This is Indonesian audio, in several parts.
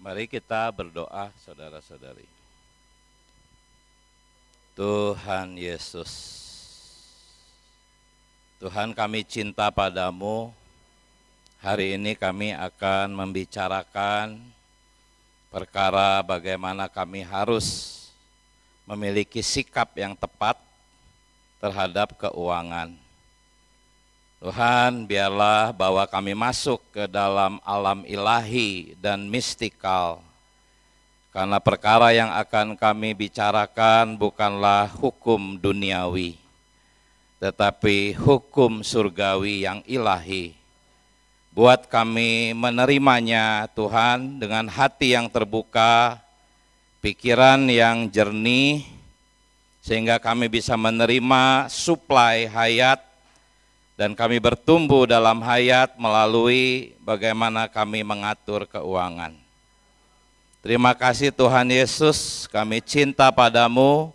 Mari kita berdoa, saudara-saudari. Tuhan Yesus, Tuhan, kami cinta padamu. Hari ini kami akan membicarakan perkara bagaimana kami harus memiliki sikap yang tepat terhadap keuangan. Tuhan, biarlah bahwa kami masuk ke dalam alam ilahi dan mistikal. Karena perkara yang akan kami bicarakan bukanlah hukum duniawi, tetapi hukum surgawi yang ilahi. Buat kami menerimanya, Tuhan, dengan hati yang terbuka, pikiran yang jernih, sehingga kami bisa menerima suplai hayat, dan kami bertumbuh dalam hayat melalui bagaimana kami mengatur keuangan. Terima kasih Tuhan Yesus, kami cinta padamu.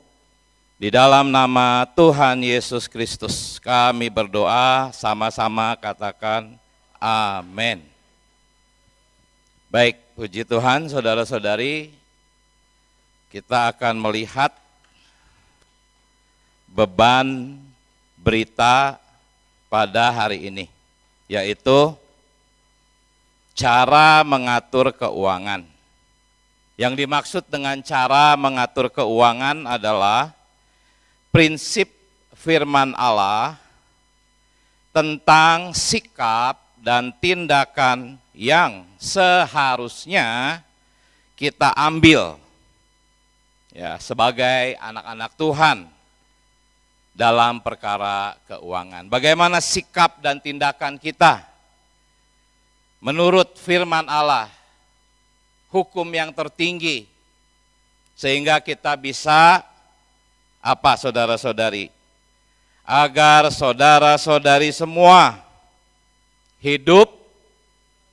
Di dalam nama Tuhan Yesus Kristus kami berdoa, sama-sama katakan amin. Baik, puji Tuhan saudara-saudari, kita akan melihat beban berita pada hari ini, yaitu cara mengatur keuangan. Yang dimaksud dengan cara mengatur keuangan adalah prinsip firman Allah tentang sikap dan tindakan yang seharusnya kita ambil ya sebagai anak-anak Tuhan dalam perkara keuangan. Bagaimana sikap dan tindakan kita menurut firman Allah, hukum yang tertinggi, sehingga kita bisa apa saudara-saudari? Agar saudara-saudari semua hidup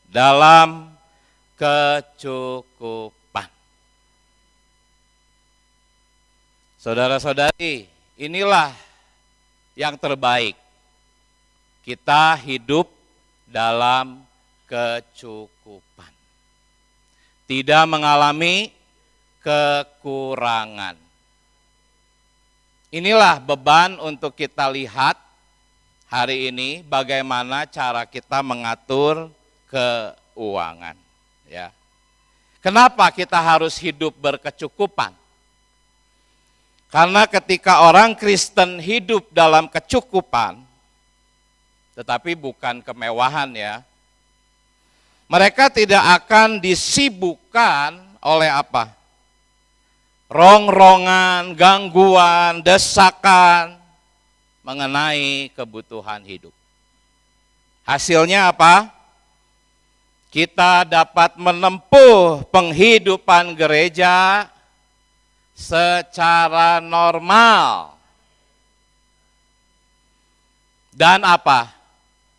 dalam kecukupan. Saudara-saudari, inilah yang terbaik. Kita hidup dalam kecukupan. Tidak mengalami kekurangan. Inilah beban untuk kita lihat hari ini bagaimana cara kita mengatur keuangan, ya. Kenapa kita harus hidup berkecukupan? Karena ketika orang Kristen hidup dalam kecukupan, tetapi bukan kemewahan ya, mereka tidak akan disibukkan oleh apa? Rongrongan, gangguan, desakan mengenai kebutuhan hidup. Hasilnya apa? Kita dapat menempuh penghidupan gereja secara normal dan apa?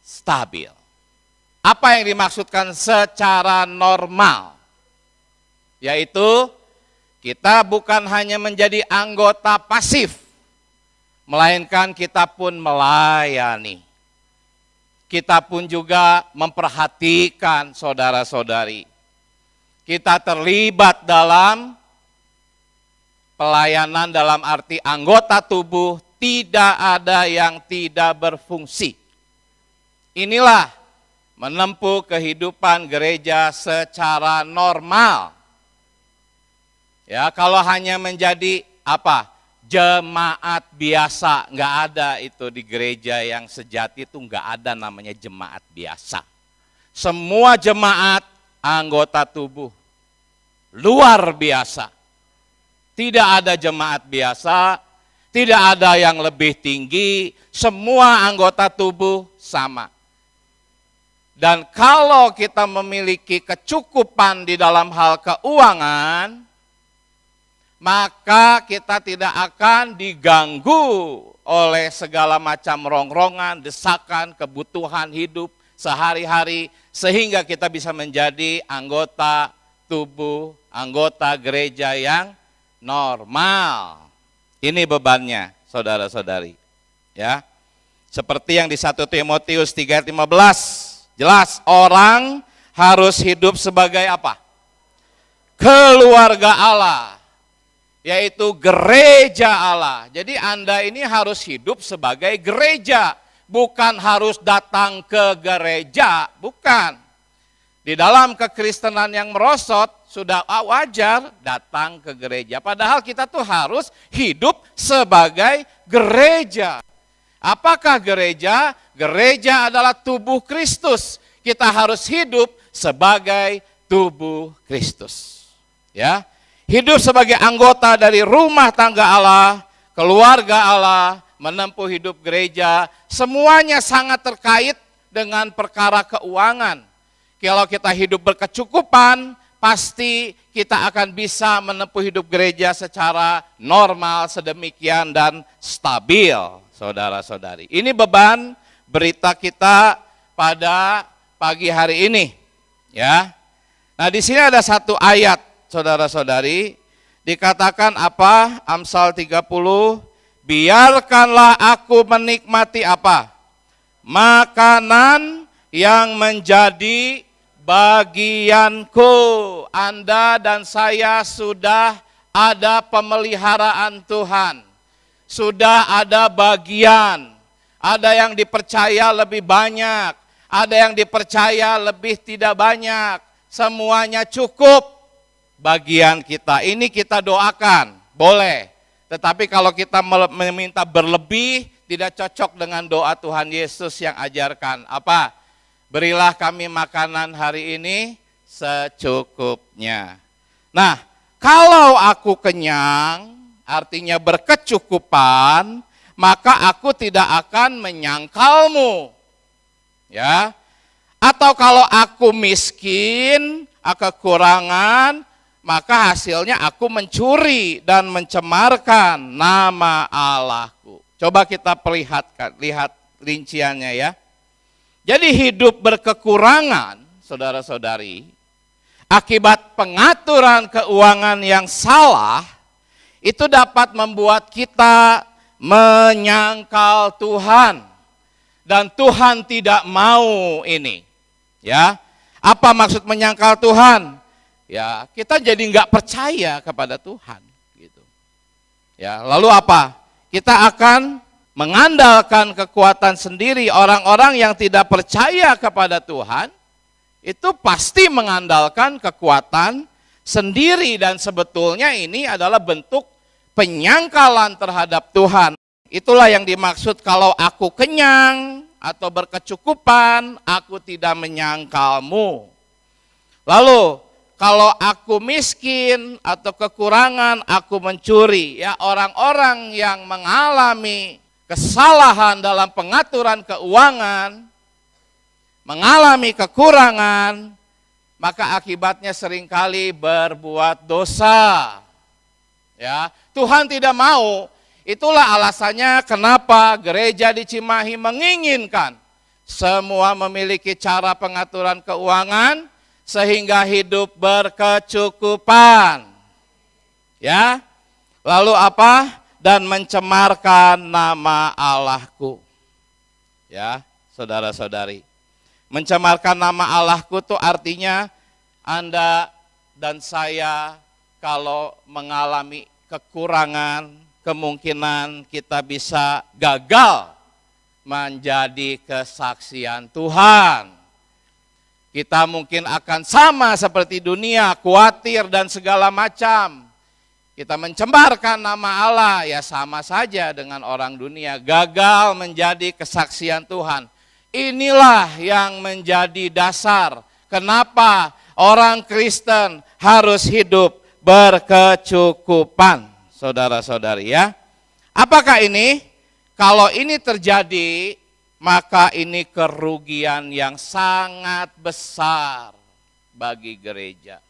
Stabil. Apa yang dimaksudkan secara normal? Yaitu kita bukan hanya menjadi anggota pasif, melainkan kita pun melayani. Kita pun juga memperhatikan saudara-saudari. Kita terlibat dalam pelayanan dalam arti anggota tubuh, tidak ada yang tidak berfungsi. Inilah menempuh kehidupan gereja secara normal. Ya, kalau hanya menjadi apa? Jemaat biasa, nggak ada itu di gereja yang sejati itu nggak ada namanya jemaat biasa. Semua jemaat anggota tubuh luar biasa. Tidak ada jemaat biasa, tidak ada yang lebih tinggi, semua anggota tubuh sama. Dan kalau kita memiliki kecukupan di dalam hal keuangan, maka kita tidak akan diganggu oleh segala macam rongrongan, desakan, kebutuhan hidup sehari-hari, sehingga kita bisa menjadi anggota tubuh, anggota gereja yang normal. Ini bebannya, saudara-saudari. Ya. Seperti yang di 1 Timotius 3:15, jelas orang harus hidup sebagai apa? keluarga Allah, yaitu gereja Allah. Jadi Anda ini harus hidup sebagai gereja, bukan harus datang ke gereja, bukan. Di dalam kekristenan yang merosot, sudah wajar datang ke gereja. Padahal kita tuh harus hidup sebagai gereja. Apakah gereja? Gereja adalah tubuh Kristus. Kita harus hidup sebagai tubuh Kristus. Ya, hidup sebagai anggota dari rumah tangga Allah, keluarga Allah, menempuh hidup gereja, semuanya sangat terkait dengan perkara keuangan. Kalau kita hidup berkecukupan, pasti kita akan bisa menempuh hidup gereja secara normal, sedemikian dan stabil, saudara-saudari. Ini beban berita kita pada pagi hari ini, ya. Nah, di sini ada satu ayat, saudara-saudari, dikatakan apa? Amsal 30, biarkanlah aku menikmati apa? Makanan yang menjadi bagianku. Anda dan saya sudah ada pemeliharaan Tuhan. Sudah ada bagian. Ada yang dipercaya lebih banyak, ada yang dipercaya lebih tidak banyak. Semuanya cukup bagian kita. Ini kita doakan, boleh. Tetapi kalau kita meminta berlebih, tidak cocok dengan doa Tuhan Yesus yang ajarkan. Apa? Berilah kami makanan hari ini secukupnya. Nah, kalau aku kenyang, artinya berkecukupan, maka aku tidak akan menyangkalmu. Ya. Atau kalau aku miskin, kekurangan, maka hasilnya aku mencuri dan mencemarkan nama Allahku. Coba kita perlihatkan, lihat rinciannya ya. Jadi hidup berkekurangan, saudara-saudari, akibat pengaturan keuangan yang salah, itu dapat membuat kita menyangkal Tuhan, dan Tuhan tidak mau ini. Ya, apa maksud menyangkal Tuhan? Ya, kita jadi nggak percaya kepada Tuhan, gitu. Ya, lalu apa? Kita akan mengandalkan kekuatan sendiri. Orang-orang yang tidak percaya kepada Tuhan itu pasti mengandalkan kekuatan sendiri, dan sebetulnya ini adalah bentuk penyangkalan terhadap Tuhan. Itulah yang dimaksud kalau aku kenyang atau berkecukupan, aku tidak menyangkalmu. Lalu kalau aku miskin atau kekurangan, aku mencuri. Ya, orang-orang yang mengalami kesalahan dalam pengaturan keuangan, mengalami kekurangan, maka akibatnya seringkali berbuat dosa. Ya, Tuhan tidak mau. Itulah alasannya kenapa gereja di Cimahi menginginkan semua memiliki cara pengaturan keuangan sehingga hidup berkecukupan. Ya. Lalu apa? Dan mencemarkan nama Allahku. Ya, saudara-saudari. Mencemarkan nama Allahku itu artinya Anda dan saya kalau mengalami kekurangan, kemungkinan kita bisa gagal menjadi kesaksian Tuhan. Kita mungkin akan sama seperti dunia, khawatir dan segala macam. Kita mencembarkan nama Allah, ya sama saja dengan orang dunia, gagal menjadi kesaksian Tuhan. Inilah yang menjadi dasar kenapa orang Kristen harus hidup berkecukupan, saudara-saudari ya. Apakah ini? Kalau ini terjadi, maka ini kerugian yang sangat besar bagi gereja.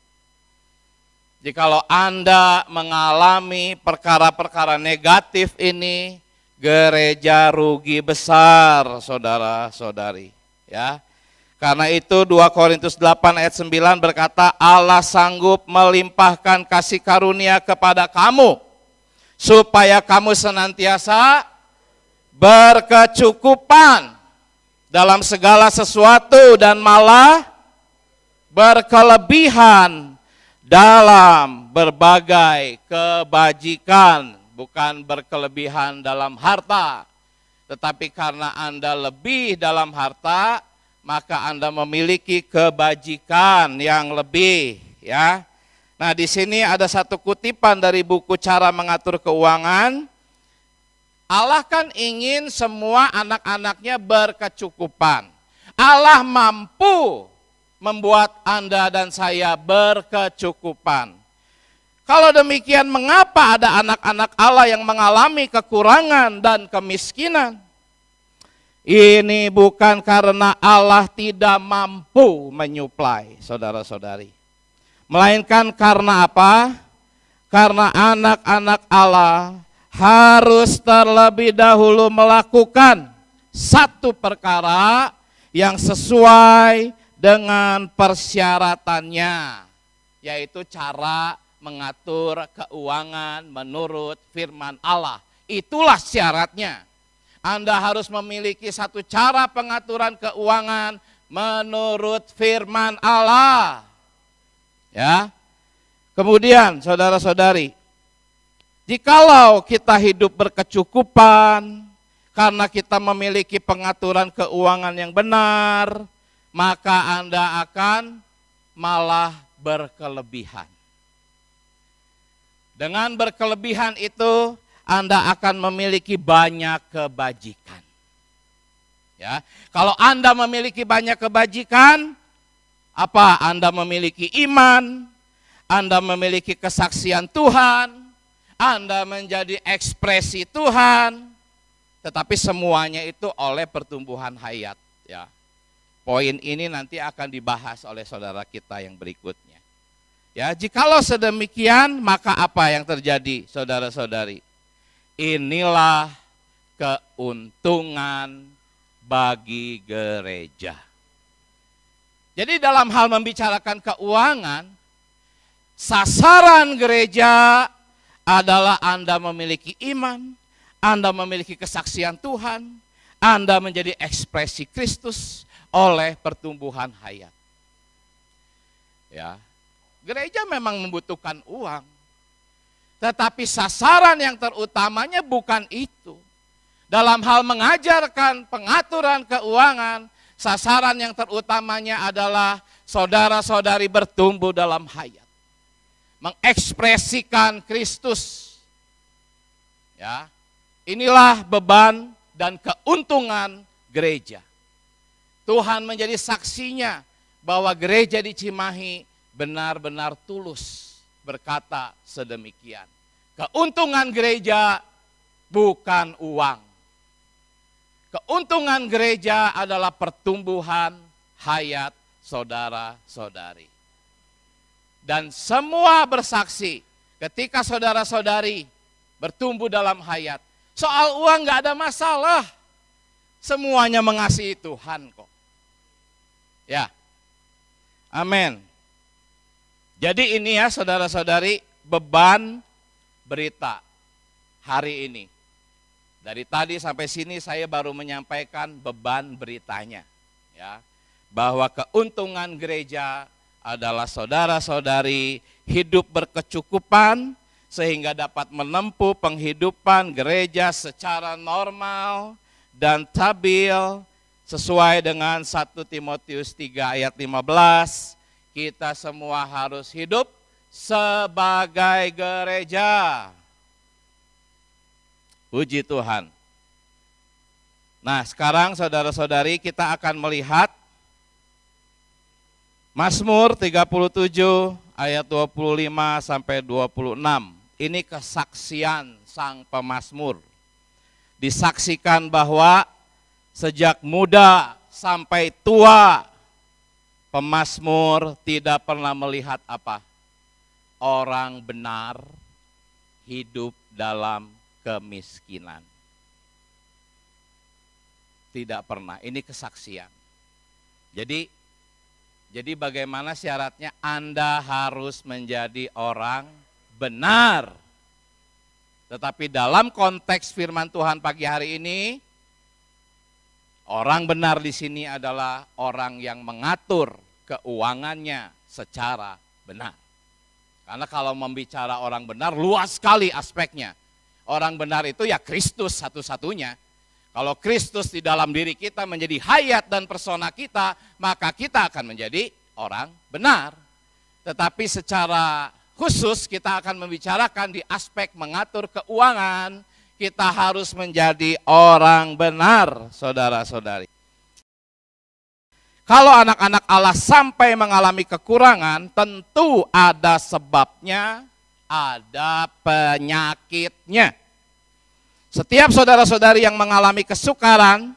Jikalau Anda mengalami perkara-perkara negatif ini, gereja rugi besar, saudara-saudari. Ya. Karena itu 2 Korintus 8 ayat 9 berkata, Allah sanggup melimpahkan kasih karunia kepada kamu, supaya kamu senantiasa berkecukupan dalam segala sesuatu dan malah berkelebihan dalam berbagai kebajikan, bukan berkelebihan dalam harta, tetapi karena Anda lebih dalam harta, maka Anda memiliki kebajikan yang lebih, ya. Nah, di sini ada satu kutipan dari buku Cara Mengatur Keuangan. Allah kan ingin semua anak-anaknya berkecukupan. Allah mampu membuat Anda dan saya berkecukupan. Kalau demikian, mengapa ada anak-anak Allah yang mengalami kekurangan dan kemiskinan? Ini bukan karena Allah tidak mampu menyuplai, saudara-saudari. Melainkan karena apa? Karena anak-anak Allah harus terlebih dahulu melakukan satu perkara yang sesuai dengan persyaratannya, yaitu cara mengatur keuangan menurut firman Allah. Itulah syaratnya. Anda harus memiliki satu cara pengaturan keuangan menurut firman Allah. Ya. Kemudian saudara-saudari, jikalau kita hidup berkecukupan karena kita memiliki pengaturan keuangan yang benar, maka Anda akan malah berkelebihan. Dengan berkelebihan itu, Anda akan memiliki banyak kebajikan. Ya, kalau Anda memiliki banyak kebajikan, apa? Anda memiliki iman, Anda memiliki kesaksian Tuhan, Anda menjadi ekspresi Tuhan, tetapi semuanya itu oleh pertumbuhan hayat. Ya. Poin ini nanti akan dibahas oleh saudara kita yang berikutnya. Ya, jikalau sedemikian, maka apa yang terjadi, saudara-saudari? Inilah keuntungan bagi gereja. Jadi dalam hal membicarakan keuangan, sasaran gereja adalah Anda memiliki iman, Anda memiliki kesaksian Tuhan, Anda menjadi ekspresi Kristus oleh pertumbuhan hayat. Ya, gereja memang membutuhkan uang, tetapi sasaran yang terutamanya bukan itu. Dalam hal mengajarkan pengaturan keuangan, sasaran yang terutamanya adalah saudara-saudari bertumbuh dalam hayat. Mengekspresikan Kristus. Ya. Inilah beban dan keuntungan gereja. Tuhan menjadi saksinya bahwa gereja di Cimahi benar-benar tulus berkata sedemikian. Keuntungan gereja bukan uang. Keuntungan gereja adalah pertumbuhan hayat saudara-saudari. Dan semua bersaksi ketika saudara-saudari bertumbuh dalam hayat. Soal uang gak ada masalah. Semuanya mengasihi Tuhan kok. Ya, amin. Jadi ini ya saudara-saudari, beban berita hari ini. Dari tadi sampai sini saya baru menyampaikan beban beritanya, ya, bahwa keuntungan gereja adalah saudara-saudari hidup berkecukupan sehingga dapat menempuh penghidupan gereja secara normal dan stabil sesuai dengan 1 Timotius 3 ayat 15. Kita semua harus hidup sebagai gereja. Puji Tuhan. Nah, sekarang saudara-saudari kita akan melihat Mazmur 37 ayat 25 sampai 26. Ini kesaksian sang pemazmur. Disaksikan bahwa sejak muda sampai tua pemazmur tidak pernah melihat apa? Orang benar hidup dalam kemiskinan. Tidak pernah, ini kesaksian. Jadi bagaimana syaratnya? Anda harus menjadi orang benar. Tetapi dalam konteks firman Tuhan pagi hari ini, orang benar di sini adalah orang yang mengatur keuangannya secara benar. Karena kalau membicara orang benar, luas sekali aspeknya. Orang benar itu ya Kristus satu-satunya. Kalau Kristus di dalam diri kita menjadi hayat dan persona kita, maka kita akan menjadi orang benar. Tetapi secara khusus kita akan membicarakan di aspek mengatur keuangan, kita harus menjadi orang benar, saudara-saudari. Kalau anak-anak Allah sampai mengalami kekurangan, tentu ada sebabnya, ada penyakitnya. Setiap saudara-saudari yang mengalami kesukaran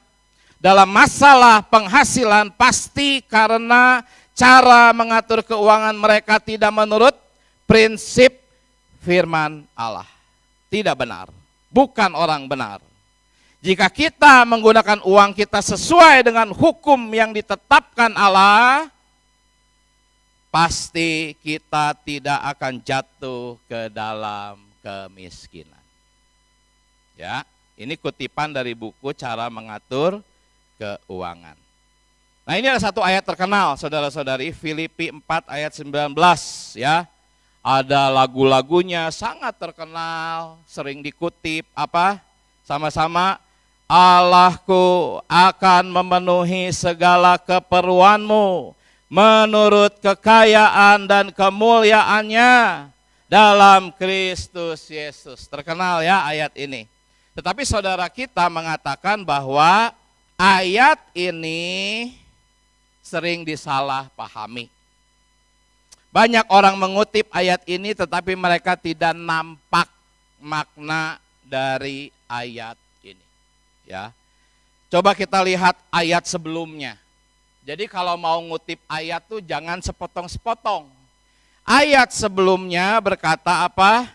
dalam masalah penghasilan pasti karena cara mengatur keuangan mereka tidak menurut prinsip firman Allah. Tidak benar, bukan orang benar. Jika kita menggunakan uang kita sesuai dengan hukum yang ditetapkan Allah, pasti kita tidak akan jatuh ke dalam kemiskinan. Ya, ini kutipan dari buku Cara Mengatur Keuangan. Nah, ini ada satu ayat terkenal, saudara-saudari, Filipi 4 ayat 19, ya. Ada lagu-lagunya sangat terkenal, sering dikutip, apa? Sama-sama, Allahku akan memenuhi segala keperluanmu menurut kekayaan dan kemuliaannya dalam Kristus Yesus. Terkenal ya ayat ini. Tetapi saudara kita mengatakan bahwa ayat ini sering disalahpahami. Banyak orang mengutip ayat ini tetapi mereka tidak nampak makna dari ayat ini. Ya. Coba kita lihat ayat sebelumnya. Jadi kalau mau ngutip ayat tuh jangan sepotong-sepotong. Ayat sebelumnya berkata apa?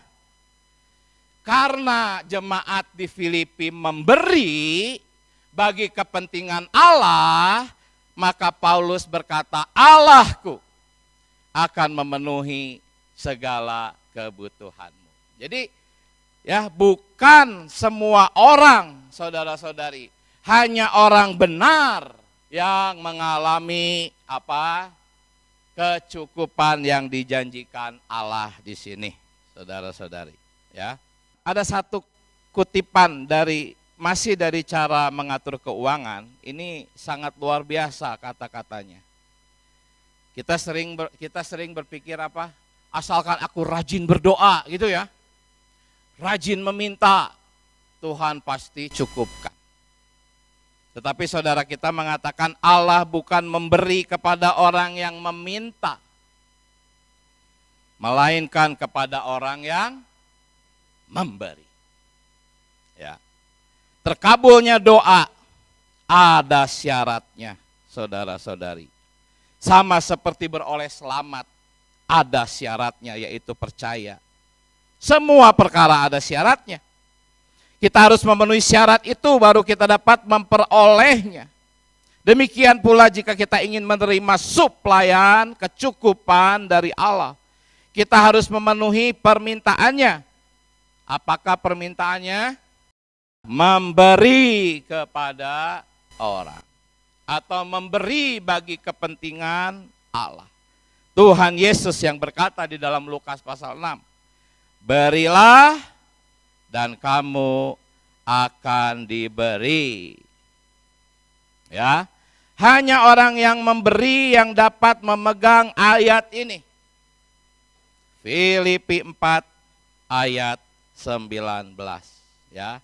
Karena jemaat di Filipi memberi bagi kepentingan Allah, maka Paulus berkata, Allahku akan memenuhi segala kebutuhanmu. Jadi ya bukan semua orang, saudara-saudari, hanya orang benar yang mengalami apa? Kecukupan yang dijanjikan Allah di sini, saudara-saudari, ya. Ada satu kutipan masih dari Cara Mengatur Keuangan, ini sangat luar biasa kata-katanya. Kita sering berpikir apa? Asalkan aku rajin berdoa gitu ya. Rajin meminta, Tuhan pasti cukupkan. Tetapi saudara kita mengatakan Allah bukan memberi kepada orang yang meminta, melainkan kepada orang yang memberi. Ya. Terkabulnya doa ada syaratnya, saudara-saudari. Sama seperti beroleh selamat, ada syaratnya yaitu percaya. Semua perkara ada syaratnya. Kita harus memenuhi syarat itu baru kita dapat memperolehnya. Demikian pula jika kita ingin menerima suplaian, kecukupan dari Allah. Kita harus memenuhi permintaannya. Apakah permintaannya? Memberi kepada orang. Atau memberi bagi kepentingan Allah. Tuhan Yesus yang berkata di dalam Lukas pasal 6. Berilah dan kamu akan diberi. Ya, hanya orang yang memberi yang dapat memegang ayat ini. Filipi 4 ayat 19, ya.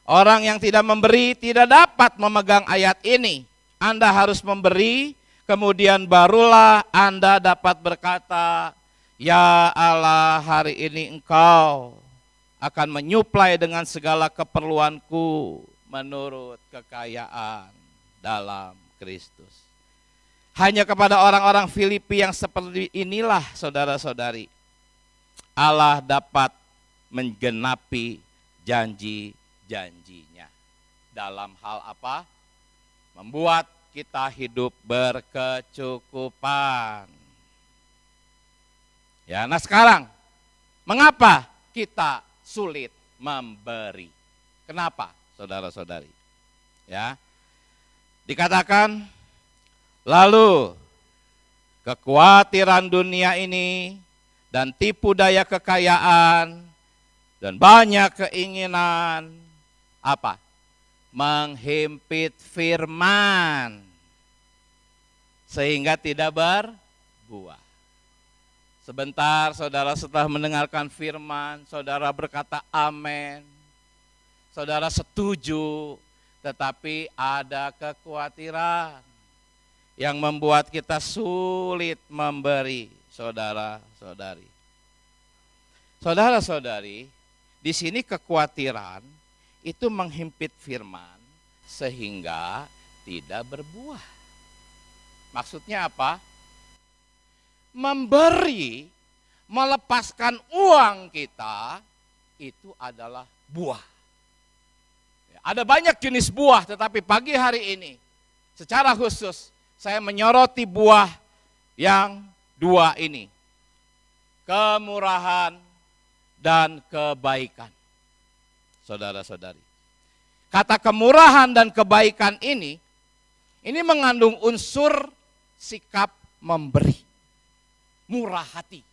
Orang yang tidak memberi tidak dapat memegang ayat ini. Anda harus memberi, kemudian barulah Anda dapat berkata, ya Allah, hari ini Engkau akan menyuplai dengan segala keperluanku menurut kekayaan dalam Kristus. Hanya kepada orang-orang Filipi yang seperti inilah, saudara-saudari, Allah dapat menggenapi janji-janjinya. Dalam hal apa? Membuat kita hidup berkecukupan. Ya, nah sekarang, mengapa kita sulit memberi? Kenapa, saudara-saudari? Ya, dikatakan, lalu kekhawatiran dunia ini dan tipu daya kekayaan, dan banyak keinginan, apa? Menghimpit firman, sehingga tidak berbuah. Sebentar saudara setelah mendengarkan firman, saudara berkata amin, saudara setuju, tetapi ada kekhawatiran yang membuat kita sulit memberi, saudara-saudari. Saudara-saudari, di sini kekhawatiran itu menghimpit firman sehingga tidak berbuah. Maksudnya apa? Memberi, melepaskan uang kita, itu adalah buah. Ada banyak jenis buah, tetapi pagi hari ini secara khusus saya menyoroti buah yang dua ini. Kemurahan dan kebaikan. Saudara-saudari. Kata kemurahan dan kebaikan ini mengandung unsur sikap memberi. Murah hati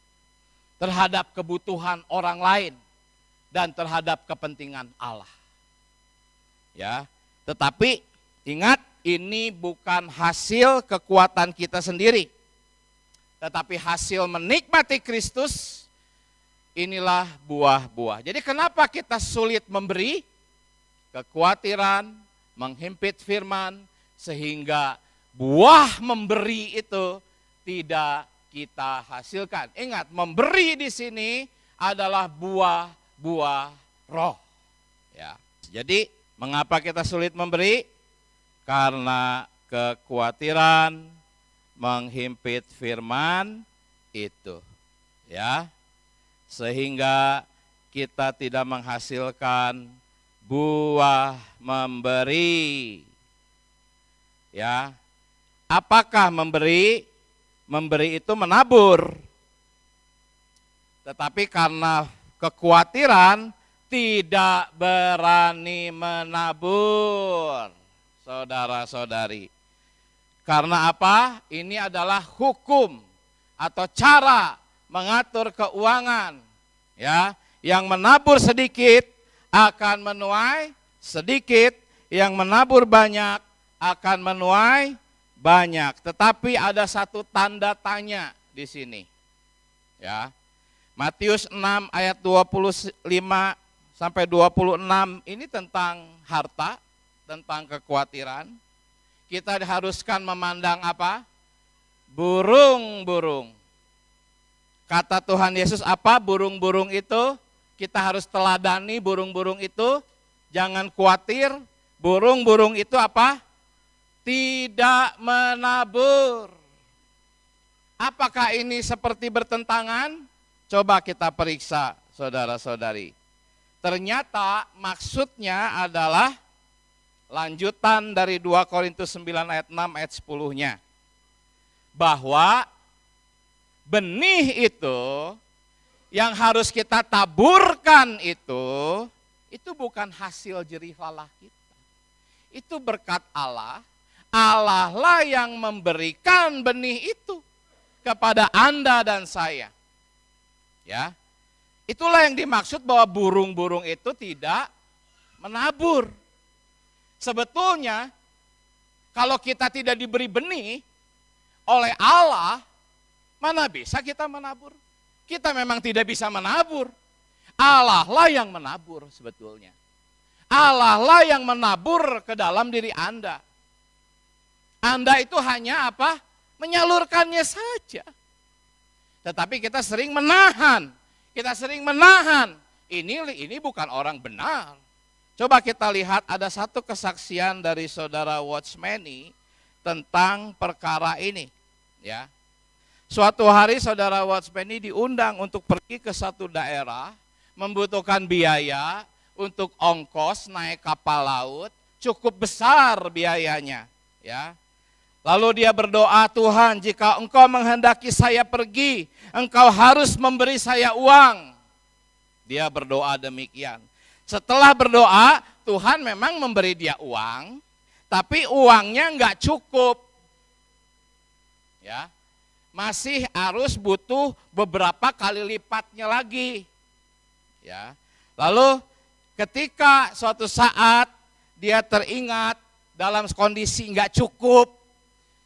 terhadap kebutuhan orang lain dan terhadap kepentingan Allah. Ya, tetapi ingat, ini bukan hasil kekuatan kita sendiri, tetapi hasil menikmati Kristus. Inilah buah-buah. Jadi kenapa kita sulit memberi? Kekhawatiran, menghimpit firman, sehingga buah memberi itu tidak kita hasilkan. Ingat, memberi di sini adalah buah-buah roh. Ya. Jadi, mengapa kita sulit memberi? Karena kekhawatiran, menghimpit firman itu. Ya. Sehingga kita tidak menghasilkan buah memberi. Ya. Apakah memberi? Memberi itu menabur. Tetapi karena kekhawatiran tidak berani menabur. Saudara-saudari. Karena apa? Ini adalah hukum atau cara mengatur keuangan. Ya, yang menabur sedikit akan menuai sedikit, yang menabur banyak akan menuai banyak. Tetapi ada satu tanda tanya di sini. Ya. Matius 6 ayat 25 sampai 26 ini tentang harta, tentang kekhawatiran. Kita diharuskan memandang apa? Burung-burung. Kata Tuhan Yesus apa? Burung-burung itu kita harus teladani burung-burung itu. Jangan khawatir, burung-burung itu apa? Tidak menabur. Apakah ini seperti bertentangan? Coba kita periksa, saudara-saudari. Ternyata maksudnya adalah lanjutan dari 2 Korintus 9 ayat 6 ayat 10-nya. Bahwa benih itu yang harus kita taburkan itu bukan hasil jeripayah kita. Itu berkat Allah. Allah lah yang memberikan benih itu kepada Anda dan saya. Ya. Itulah yang dimaksud bahwa burung-burung itu tidak menabur. Sebetulnya kalau kita tidak diberi benih oleh Allah, mana bisa kita menabur? Kita memang tidak bisa menabur. Allah lah yang menabur sebetulnya. Allah lah yang menabur ke dalam diri Anda. Anda itu hanya apa? Menyalurkannya saja. Tetapi kita sering menahan. Kita sering menahan. Ini bukan orang benar. Coba kita lihat ada satu kesaksian dari saudara Watchmeni tentang perkara ini. Ya. Suatu hari saudara Watchmeni diundang untuk pergi ke satu daerah, membutuhkan biaya untuk ongkos naik kapal laut, cukup besar biayanya. Ya. Lalu dia berdoa, Tuhan jika engkau menghendaki saya pergi, engkau harus memberi saya uang. Dia berdoa demikian. Setelah berdoa, Tuhan memang memberi dia uang, tapi uangnya enggak cukup. Ya. masih harus butuh beberapa kali lipatnya lagi. Ya. Lalu ketika suatu saat dia teringat dalam kondisi nggak cukup,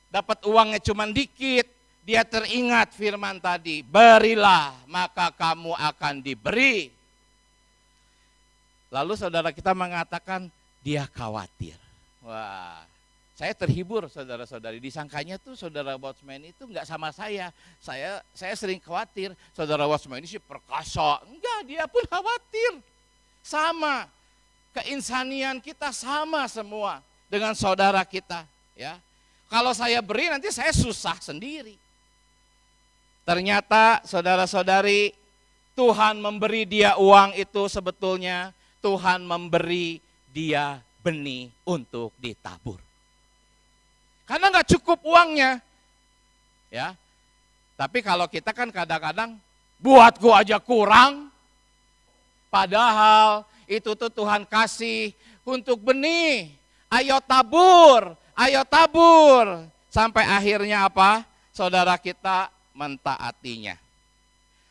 dapat uangnya cuma dikit, dia teringat firman tadi, berilah maka kamu akan diberi. Lalu saudara kita mengatakan dia khawatir. Wah, saya terhibur saudara-saudari, disangkanya tuh saudara Watchman itu nggak sama saya. Saya sering khawatir, saudara Watchman ini sih perkasa. Enggak, dia pun khawatir. Sama, keinsanian kita sama semua dengan saudara kita. Ya, kalau saya beri nanti saya susah sendiri. Ternyata saudara-saudari, Tuhan memberi dia uang itu sebetulnya Tuhan memberi dia benih untuk ditabur. Karena nggak cukup uangnya. Ya. Tapi kalau kita kan kadang-kadang buatku aja kurang. Padahal itu tuh Tuhan kasih untuk benih. Ayo tabur, ayo tabur. Sampai akhirnya apa? Saudara kita mentaatinya.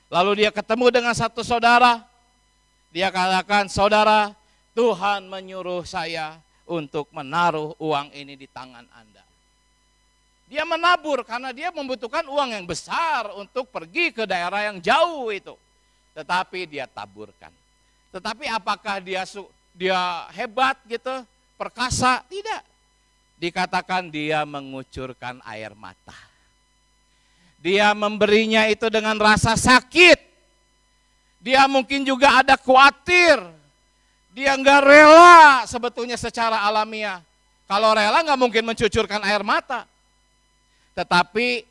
Lalu dia ketemu dengan satu saudara. Dia katakan, saudara, Tuhan menyuruh saya untuk menaruh uang ini di tangan Anda. Dia menabur karena dia membutuhkan uang yang besar untuk pergi ke daerah yang jauh itu. Tetapi dia taburkan. Tetapi apakah dia hebat gitu, perkasa? Tidak. Dikatakan dia mengucurkan air mata. Dia memberinya itu dengan rasa sakit. Dia mungkin juga ada khawatir. Dia nggak rela sebetulnya secara alamiah. Kalau rela nggak mungkin mencucurkan air mata. Tetapi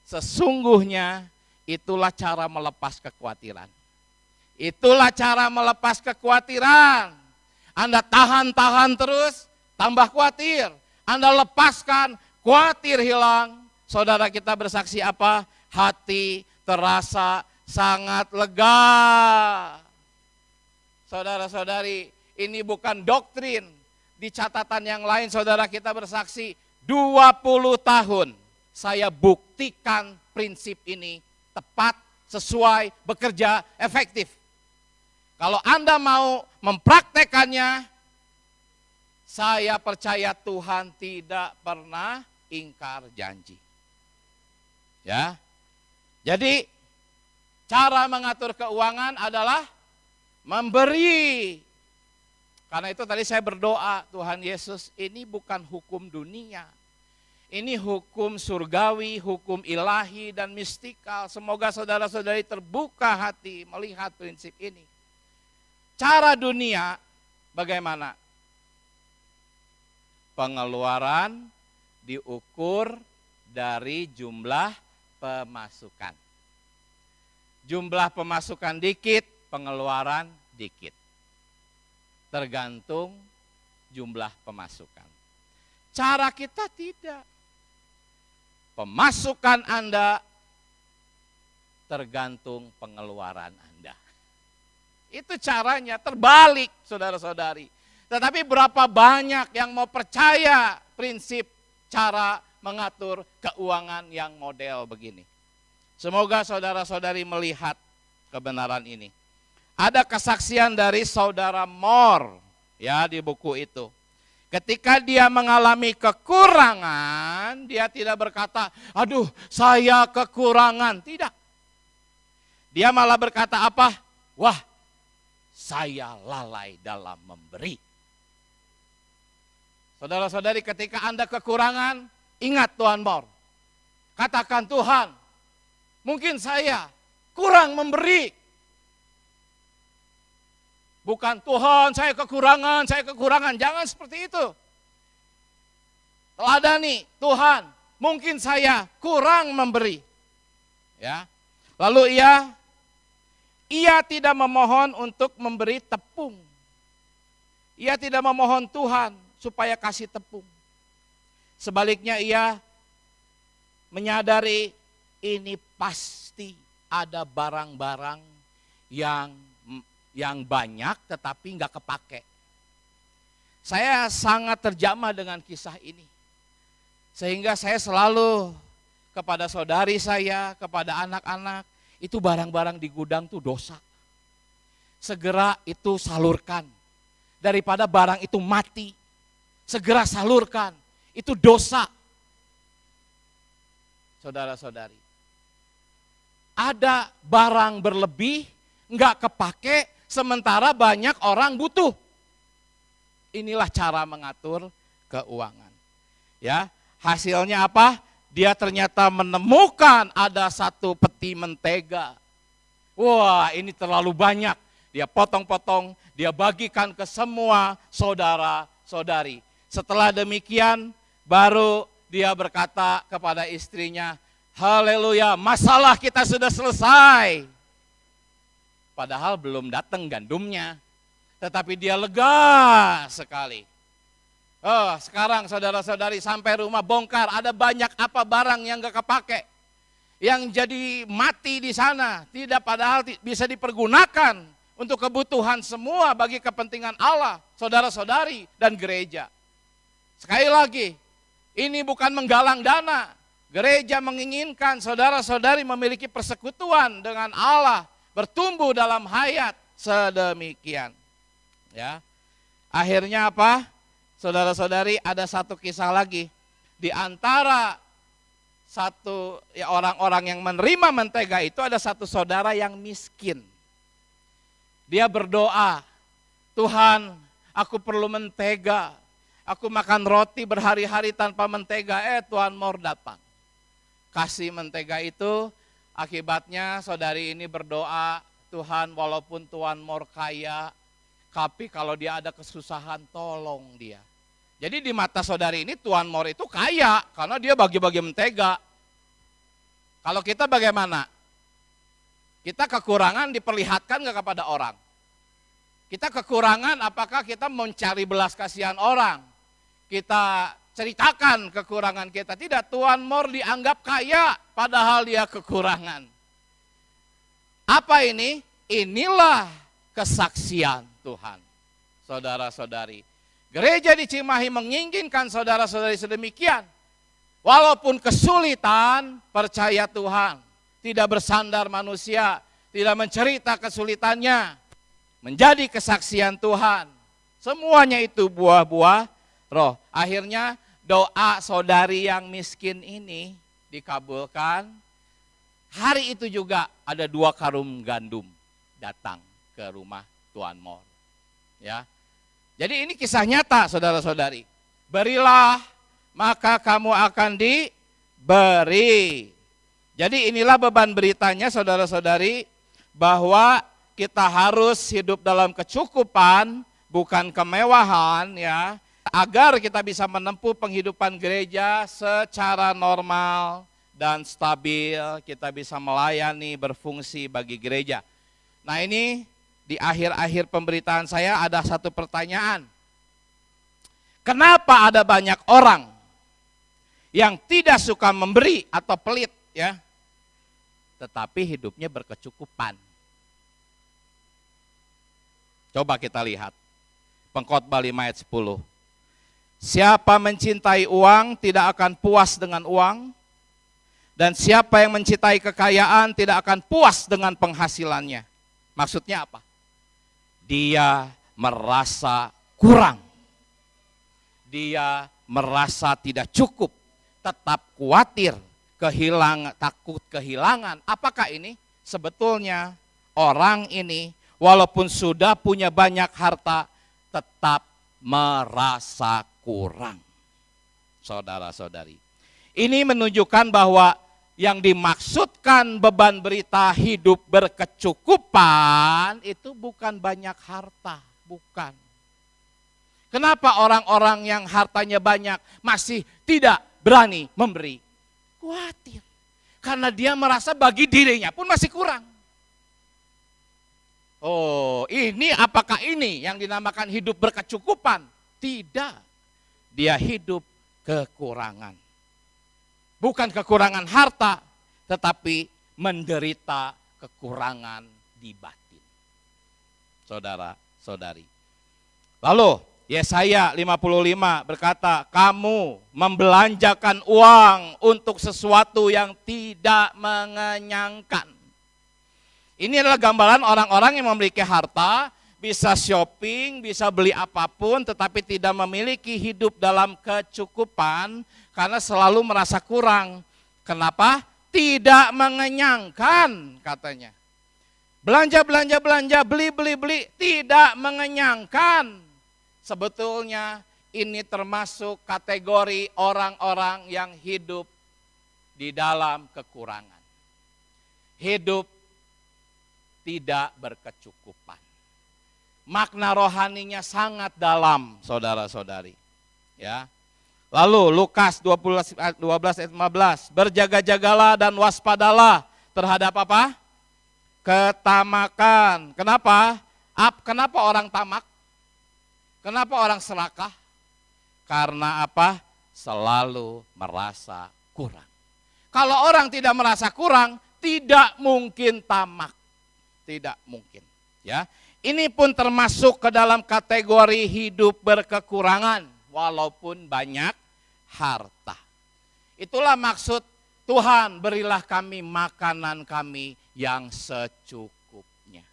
sesungguhnya itulah cara melepas kekhawatiran. Itulah cara melepas kekhawatiran. Anda tahan-tahan terus, tambah khawatir. Anda lepaskan, khawatir hilang. Saudara kita bersaksi apa? Hati terasa sangat lega. Saudara-saudari, ini bukan doktrin. Di catatan yang lain saudara kita bersaksi, 20 tahun saya buktikan prinsip ini tepat, sesuai, bekerja, efektif. Kalau Anda mau mempraktekannya, saya percaya Tuhan tidak pernah ingkar janji. Ya. Jadi cara mengatur keuangan adalah memberi. Karena itu tadi saya berdoa, Tuhan Yesus, ini bukan hukum dunia. Ini hukum surgawi, hukum ilahi dan mistikal. Semoga saudara-saudari terbuka hati melihat prinsip ini. Cara dunia bagaimana? Pengeluaran diukur dari jumlah pemasukan. Jumlah pemasukan dikit, pengeluaran dikit. Tergantung jumlah pemasukan. Cara kita tidak. Pemasukan Anda tergantung pengeluaran Anda. Itu caranya, terbalik saudara-saudari. Tetapi berapa banyak yang mau percaya prinsip cara mengatur keuangan yang model begini. Semoga saudara-saudari melihat kebenaran ini. Ada kesaksian dari saudara Moore ya di buku itu. Ketika dia mengalami kekurangan, dia tidak berkata, aduh saya kekurangan. Tidak. Dia malah berkata apa? Wah, saya lalai dalam memberi. Saudara-saudari, ketika Anda kekurangan, ingat Tuhan Moore. Katakan, Tuhan, mungkin saya kurang memberi. Bukan Tuhan, saya kekurangan. Jangan seperti itu. Teladani, Tuhan, mungkin saya kurang memberi. Ya. Lalu ia tidak memohon untuk memberi tepung. Ia tidak memohon Tuhan supaya kasih tepung. Sebaliknya ia menyadari ini pasti ada barang-barang yang banyak tetapi nggak kepake. Saya sangat terjamah dengan kisah ini. Sehingga saya selalu kepada saudari saya, kepada anak-anak, itu barang-barang di gudang itu dosa. Segera itu salurkan. Daripada barang itu mati, segera salurkan. Itu dosa. Saudara-saudari, ada barang berlebih, nggak kepake, sementara banyak orang butuh. Inilah cara mengatur keuangan. Ya, hasilnya apa? Dia ternyata menemukan ada satu peti mentega. Wah, ini terlalu banyak. Dia potong-potong, dia bagikan ke semua saudara-saudari. Setelah demikian, baru dia berkata kepada istrinya, haleluya, masalah kita sudah selesai. Padahal belum datang gandumnya, tetapi dia lega sekali. Oh, sekarang saudara-saudari sampai rumah bongkar, ada banyak apa barang yang gak kepake. Yang jadi mati di sana, tidak padahal bisa dipergunakan untuk kebutuhan semua bagi kepentingan Allah, saudara-saudari dan gereja. Sekali lagi, ini bukan menggalang dana. Gereja menginginkan saudara-saudari memiliki persekutuan dengan Allah, bertumbuh dalam hayat sedemikian. Ya. Akhirnya apa? Saudara-saudari, ada satu kisah lagi. Di antara orang-orang yang menerima mentega itu ada satu saudara yang miskin. Dia berdoa, Tuhan, aku perlu mentega. Aku makan roti berhari-hari tanpa mentega, Tuan Mor datang. Kasih mentega itu, akibatnya saudari ini berdoa, Tuhan walaupun Tuan Mor kaya, tapi kalau dia ada kesusahan tolong dia. Jadi di mata saudari ini Tuan Mor itu kaya, karena dia bagi-bagi mentega. Kalau kita bagaimana? Kita kekurangan diperlihatkan gak kepada orang? Kita kekurangan apakah kita mencari belas kasihan orang? Kita ceritakan kekurangan kita. Tidak, Tuan Mor dianggap kaya padahal dia kekurangan. Apa ini? Inilah kesaksian Tuhan. Saudara-saudari, gereja di Cimahi menginginkan saudara-saudari sedemikian. Walaupun kesulitan, percaya Tuhan. Tidak bersandar manusia, tidak mencerita kesulitannya. Menjadi kesaksian Tuhan. Semuanya itu buah-buah roh. Akhirnya doa saudari yang miskin ini dikabulkan. Hari itu juga ada 2 karung gandum datang ke rumah Tuan Mor. Ya. Jadi ini kisah nyata saudara-saudari. Berilah maka kamu akan diberi. Jadi inilah beban beritanya saudara-saudari, bahwa kita harus hidup dalam kecukupan, bukan kemewahan ya. Agar kita bisa menempuh penghidupan gereja secara normal dan stabil, kita bisa melayani, berfungsi bagi gereja. Nah ini di akhir-akhir pemberitaan saya ada satu pertanyaan. Kenapa ada banyak orang yang tidak suka memberi atau pelit ya, tetapi hidupnya berkecukupan? Coba kita lihat Pengkhotbah 5 ayat 10. Siapa mencintai uang tidak akan puas dengan uang, dan siapa yang mencintai kekayaan tidak akan puas dengan penghasilannya. Maksudnya apa? Dia merasa kurang. Dia merasa tidak cukup, tetap khawatir, takut kehilangan. Apakah ini? Sebetulnya orang ini walaupun sudah punya banyak harta, tetap merasa kurang. Saudara-saudari, ini menunjukkan bahwa yang dimaksudkan beban berita hidup berkecukupan itu bukan banyak harta, bukan. Kenapa orang-orang yang hartanya banyak masih tidak berani memberi? Khawatir. Karena dia merasa bagi dirinya pun masih kurang. Oh, apakah ini yang dinamakan hidup berkecukupan? Tidak. Dia hidup kekurangan. Bukan kekurangan harta, tetapi menderita kekurangan di batin. Saudara-saudari. Lalu Yesaya 55 berkata, kamu membelanjakan uang untuk sesuatu yang tidak mengenyangkan. Ini adalah gambaran orang-orang yang memiliki harta, bisa shopping, bisa beli apapun, tetapi tidak memiliki hidup dalam kecukupan karena selalu merasa kurang. Kenapa? Tidak mengenyangkan katanya. Belanja, beli, tidak mengenyangkan. Sebetulnya ini termasuk kategori orang-orang yang hidup di dalam kekurangan. Hidup tidak berkecukupan. Makna rohaninya sangat dalam, saudara-saudari. Ya. Lalu Lukas 12 ayat 15, berjaga-jagalah dan waspadalah terhadap apa? Ketamakan. Kenapa? Kenapa orang tamak? Kenapa orang serakah? Karena apa? Selalu merasa kurang. Kalau orang tidak merasa kurang, tidak mungkin tamak. Tidak mungkin. Ya, ini pun termasuk ke dalam kategori hidup berkekurangan, walaupun banyak harta. Itulah maksud Tuhan, berilah kami makanan kami yang secukupnya.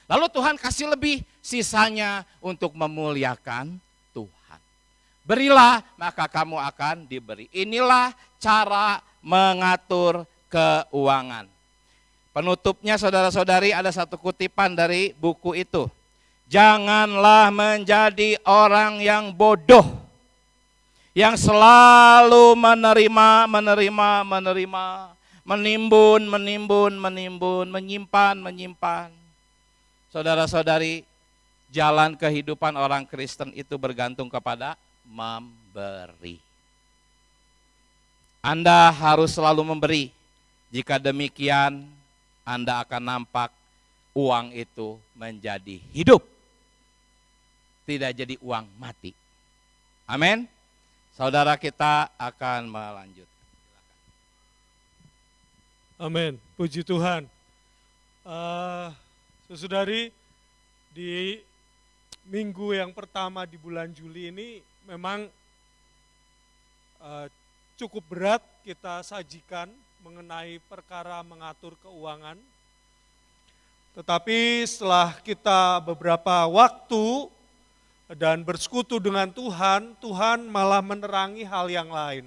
Lalu Tuhan kasih lebih, sisanya untuk memuliakan Tuhan. Berilah, maka kamu akan diberi. Inilah cara mengatur keuangan. Penutupnya saudara-saudari ada satu kutipan dari buku itu. Janganlah menjadi orang yang bodoh, yang selalu menerima, menimbun, menyimpan. Saudara-saudari, jalan kehidupan orang Kristen itu bergantung kepada memberi. Anda harus selalu memberi. Jika demikian, Anda akan nampak uang itu menjadi hidup. Tidak jadi uang mati. Amin. Saudara, kita akan melanjutkan. Amin. Puji Tuhan. Saudari, di minggu yang pertama di bulan Juli ini memang cukup berat kita sajikan mengenai perkara mengatur keuangan. Tetapi setelah kita beberapa waktu dan bersekutu dengan Tuhan, Tuhan malah menerangi hal yang lain.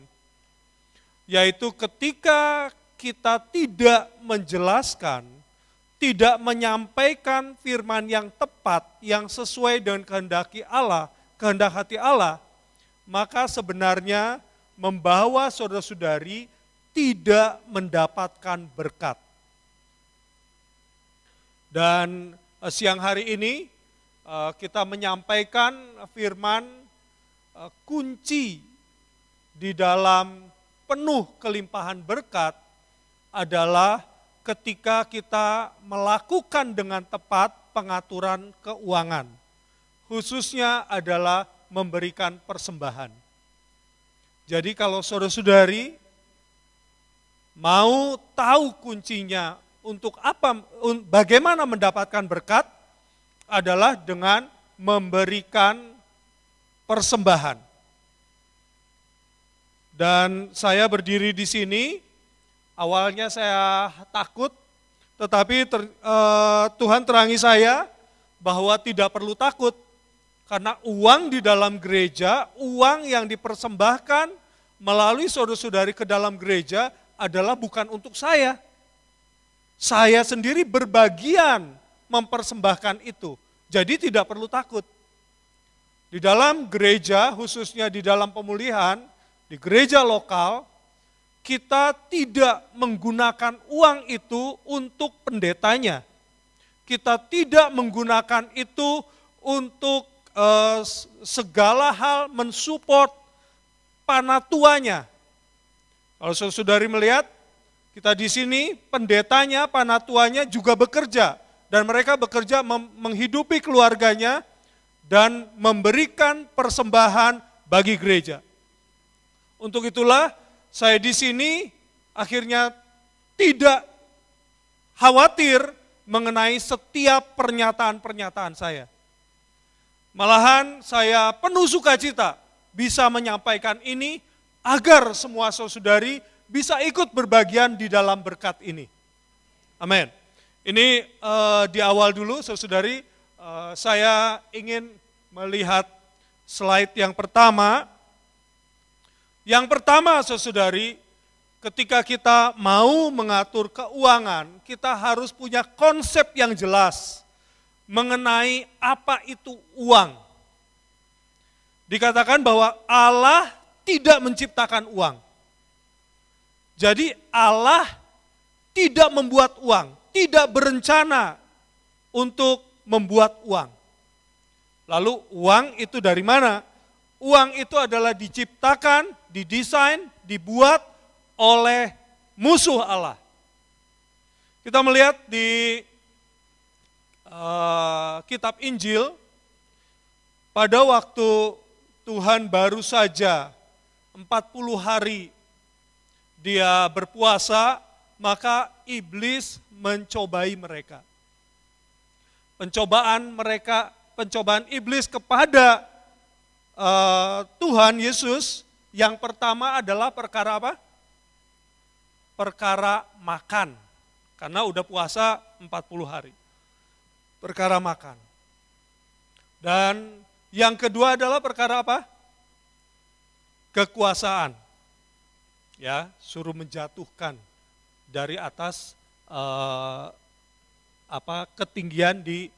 Yaitu ketika kita tidak menjelaskan, tidak menyampaikan firman yang tepat, yang sesuai dengan kehendak hati Allah, maka sebenarnya membawa saudara-saudari tidak mendapatkan berkat. Dan siang hari ini kita menyampaikan firman kunci di dalam penuh kelimpahan berkat adalah ketika kita melakukan dengan tepat pengaturan keuangan, khususnya adalah memberikan persembahan. Jadi kalau saudara-saudari mau tahu kuncinya untuk apa, bagaimana mendapatkan berkat, adalah dengan memberikan persembahan. Dan saya berdiri di sini, awalnya saya takut, tetapi Tuhan terangi saya bahwa tidak perlu takut. Karena uang di dalam gereja, uang yang dipersembahkan melalui saudara-saudari ke dalam gereja adalah bukan untuk saya. Saya sendiri berbagian mempersembahkan itu. Jadi tidak perlu takut. Di dalam gereja, khususnya di dalam pemulihan, di gereja lokal, kita tidak menggunakan uang itu untuk pendetanya. Kita tidak menggunakan itu untuk segala hal mensupport panatuanya. Kalau saudari melihat, kita di sini pendetanya, panatuanya juga bekerja. Dan mereka bekerja menghidupi keluarganya dan memberikan persembahan bagi gereja. Untuk itulah saya di sini akhirnya tidak khawatir mengenai setiap pernyataan-pernyataan saya. Malahan saya penuh sukacita bisa menyampaikan ini agar semua saudari bisa ikut berbagian di dalam berkat ini. Amin. Ini di awal dulu saudari, saya ingin melihat slide yang pertama. Yang pertama saudari, ketika kita mau mengatur keuangan, kita harus punya konsep yang jelas mengenai apa itu uang. Dikatakan bahwa Allah tidak menciptakan uang. Jadi Allah tidak membuat uang, tidak berencana untuk membuat uang. Lalu uang itu dari mana? Uang itu adalah diciptakan, didesain, dibuat oleh musuh Allah. Kita melihat di kitab Injil, pada waktu Tuhan baru saja 40 hari dia berpuasa, maka iblis mencobai mereka. Pencobaan iblis kepada Tuhan Yesus yang pertama adalah perkara apa? Perkara makan, karena udah puasa 40 hari. Perkara makan. Dan yang kedua adalah perkara apa? Kekuasaan. Ya, suruh menjatuhkan dari atas ketinggian di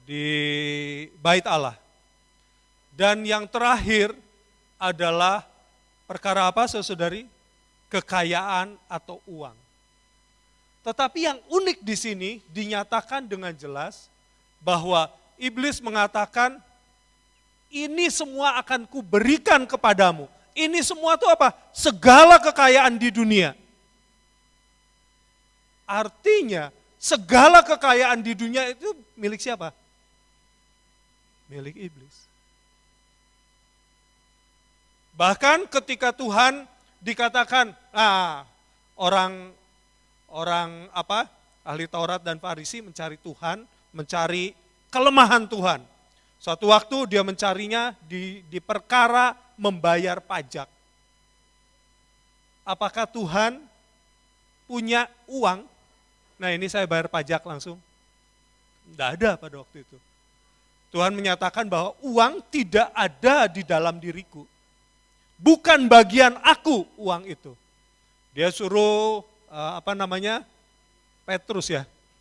di bait Allah. Dan yang terakhir adalah perkara apa, saudari? Kekayaan atau uang. Tetapi yang unik di sini dinyatakan dengan jelas bahwa iblis mengatakan, ini semua akan kuberikan kepadamu. Ini semua itu apa? Segala kekayaan di dunia. Artinya segala kekayaan di dunia itu milik siapa? Milik iblis. Bahkan ketika Tuhan dikatakan, ahli Taurat dan Farisi mencari Tuhan, mencari kelemahan Tuhan. Suatu waktu dia mencarinya di perkara membayar pajak. Apakah Tuhan punya uang? Nah, ini saya bayar pajak langsung. Tidak ada pada waktu itu. Tuhan menyatakan bahwa uang tidak ada di dalam diriku. Bukan bagian aku uang itu. Dia suruh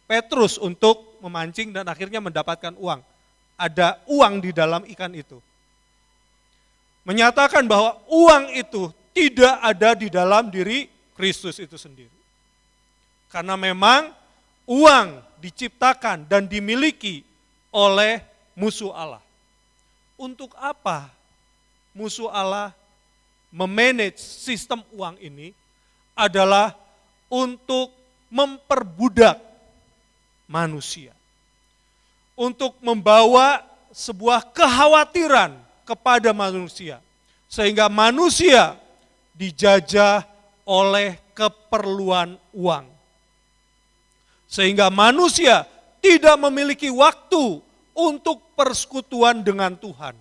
Petrus untuk memancing dan akhirnya mendapatkan uang. Ada uang di dalam ikan itu. Menyatakan bahwa uang itu tidak ada di dalam diri Kristus itu sendiri. Karena memang uang diciptakan dan dimiliki oleh musuh Allah. Untuk apa musuh Allah memanage sistem uang ini? Adalah untuk memperbudak manusia. Untuk membawa sebuah kekhawatiran kepada manusia. Sehingga manusia dijajah oleh keperluan uang. Sehingga manusia tidak memiliki waktu untuk persekutuan dengan Tuhan.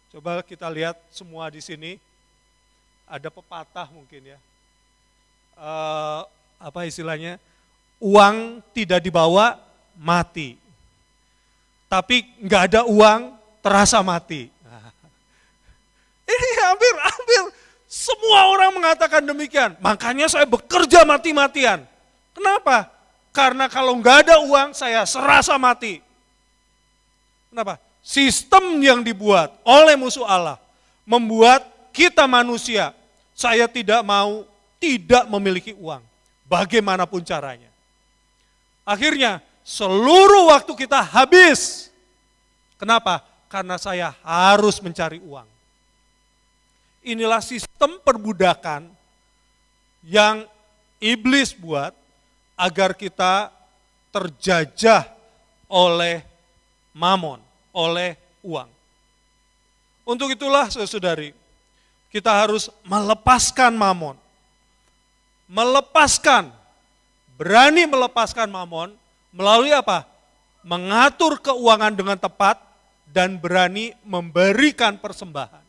Coba kita lihat semua di sini. Ada pepatah mungkin ya. Apa istilahnya? Uang tidak dibawa, mati. Tapi nggak ada uang, terasa mati. Ini hampir semua orang mengatakan demikian. Makanya saya bekerja mati-matian. Kenapa? Karena kalau nggak ada uang, saya serasa mati. Kenapa? Sistem yang dibuat oleh musuh Allah membuat kita manusia, saya tidak mau tidak memiliki uang. Bagaimanapun caranya. Akhirnya seluruh waktu kita habis. Kenapa? Karena saya harus mencari uang. Inilah sistem perbudakan yang iblis buat agar kita terjajah oleh mamon, oleh uang. Untuk itulah saudari, kita harus melepaskan mamon. Berani melepaskan mamon melalui apa? mengatur keuangan dengan tepat, dan berani memberikan persembahan.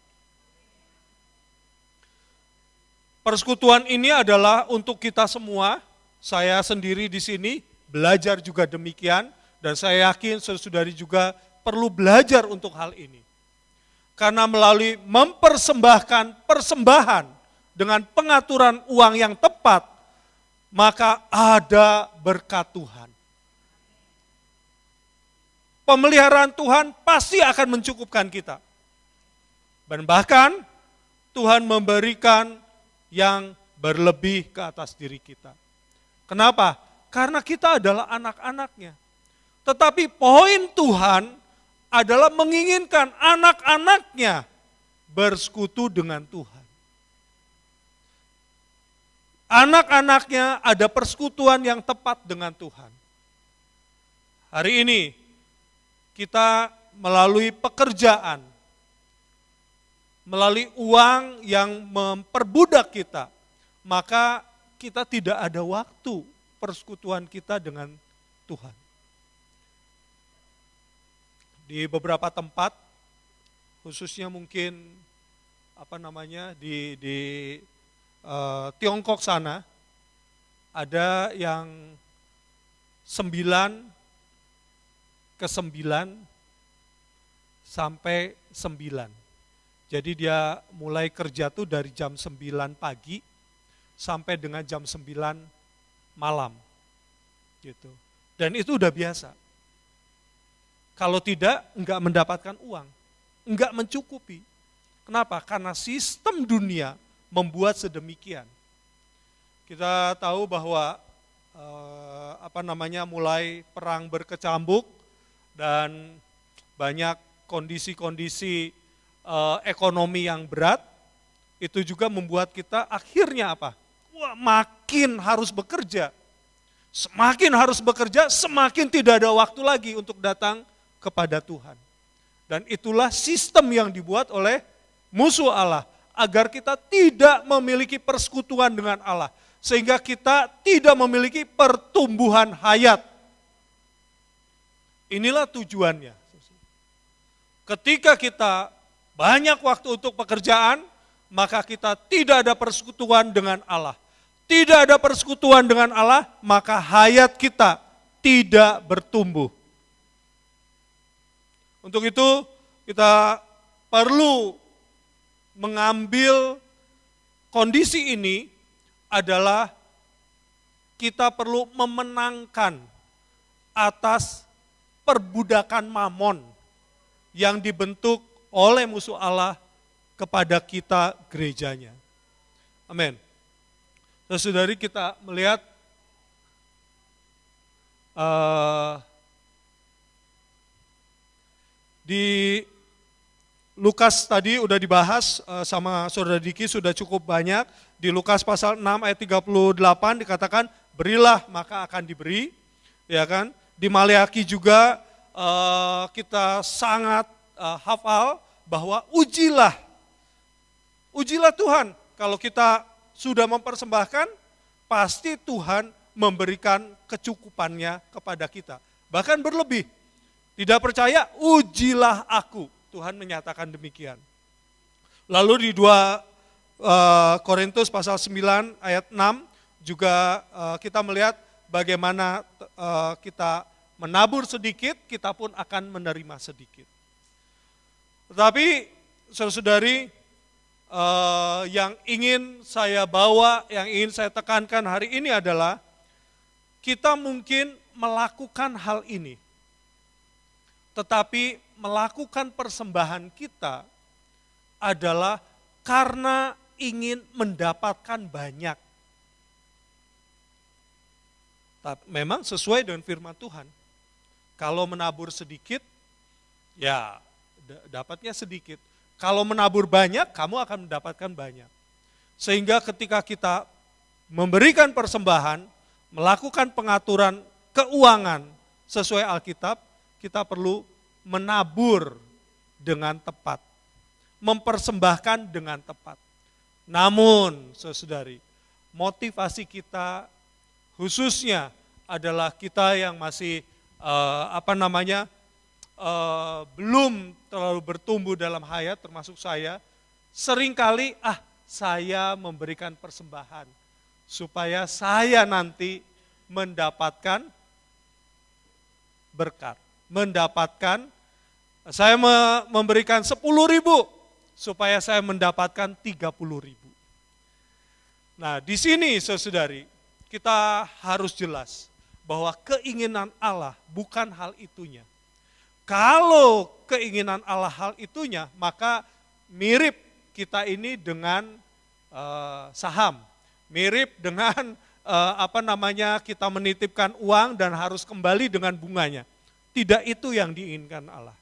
Persekutuan ini adalah untuk kita semua. Saya sendiri di sini belajar juga demikian, dan saya yakin saudara-saudari juga perlu belajar untuk hal ini. Karena melalui mempersembahkan persembahan dengan pengaturan uang yang tepat, maka ada berkat Tuhan. Pemeliharaan Tuhan pasti akan mencukupkan kita. Dan bahkan Tuhan memberikan yang berlebih ke atas diri kita. Kenapa? Karena kita adalah anak-anaknya. Tetapi poin Tuhan adalah menginginkan anak-anaknya bersekutu dengan Tuhan. Anak-anaknya ada persekutuan yang tepat dengan Tuhan. Hari ini kita melalui pekerjaan, melalui uang yang memperbudak kita, maka kita tidak ada waktu persekutuan kita dengan Tuhan. Di beberapa tempat, khususnya mungkin di Tiongkok sana, ada yang 9 ke 9 sampai 9. Jadi dia mulai kerja tuh dari jam 9 pagi sampai dengan jam 9 malam. Gitu. Dan itu udah biasa. Kalau tidak, enggak mendapatkan uang, enggak mencukupi. Kenapa? Karena sistem dunia membuat sedemikian. Kita tahu bahwa mulai perang berkecambuk dan banyak kondisi-kondisi ekonomi yang berat, itu juga membuat kita akhirnya apa? Wah, makin harus bekerja. Semakin harus bekerja, semakin tidak ada waktu lagi untuk datang kepada Tuhan. Dan itulah sistem yang dibuat oleh musuh Allah, agar kita tidak memiliki persekutuan dengan Allah, sehingga kita tidak memiliki pertumbuhan hayat. Inilah tujuannya. Ketika kita banyak waktu untuk pekerjaan, maka kita tidak ada persekutuan dengan Allah. Tidak ada persekutuan dengan Allah, maka hayat kita tidak bertumbuh. Untuk itu kita perlu mengambil kondisi ini adalah kita perlu memenangkan atas perbudakan mamon yang dibentuk oleh musuh Allah kepada kita gerejanya. Amin. Saudari, kita melihat di Lukas tadi udah dibahas sama Saudara Diki, sudah cukup banyak. Di Lukas pasal 6 ayat 38 dikatakan, berilah maka akan diberi. Ya kan? Di Maleaki juga kita sangat hafal bahwa ujilah Tuhan. Kalau kita sudah mempersembahkan, pasti Tuhan memberikan kecukupannya kepada kita. Bahkan berlebih. Tidak percaya, ujilah aku. Tuhan menyatakan demikian. Lalu di 2 Korintus pasal 9 ayat 6 juga kita melihat bagaimana kita menabur sedikit, kita pun akan menerima sedikit. Tetapi saudara-saudari, yang ingin saya bawa, yang ingin saya tekankan hari ini adalah kita mungkin melakukan hal ini. Tetapi melakukan persembahan kita adalah karena ingin mendapatkan banyak. Memang sesuai dengan firman Tuhan. Kalau menabur sedikit, ya dapatnya sedikit. Kalau menabur banyak, kamu akan mendapatkan banyak. Sehingga ketika kita memberikan persembahan, melakukan pengaturan keuangan sesuai Alkitab, kita perlu menabur dengan tepat, mempersembahkan dengan tepat. Namun, saudari, motivasi kita khususnya adalah kita yang masih belum terlalu bertumbuh dalam hayat, termasuk saya, seringkali saya memberikan persembahan supaya saya nanti mendapatkan berkat, saya memberikan 10.000 supaya saya mendapatkan 30.000. Nah, di sini saudari, kita harus jelas bahwa keinginan Allah bukan hal itunya. Kalau keinginan Allah hal itunya, maka mirip kita ini dengan saham, mirip dengan kita menitipkan uang dan harus kembali dengan bunganya. Tidak itu yang diinginkan Allah.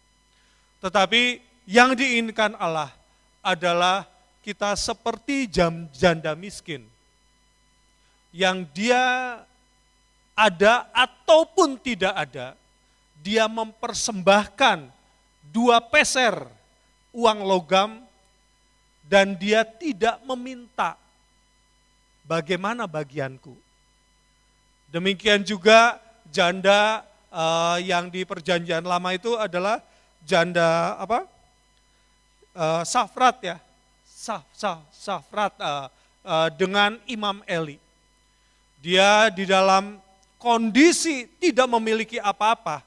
Tetapi yang diinginkan Allah adalah kita seperti janda miskin, yang dia ada ataupun tidak ada, dia mempersembahkan 2 peser uang logam dan dia tidak meminta, bagaimana bagianku. Demikian juga janda yang di perjanjian lama itu adalah janda Safrat ya, Safrat dengan Imam Eli. Dia di dalam kondisi tidak memiliki apa-apa,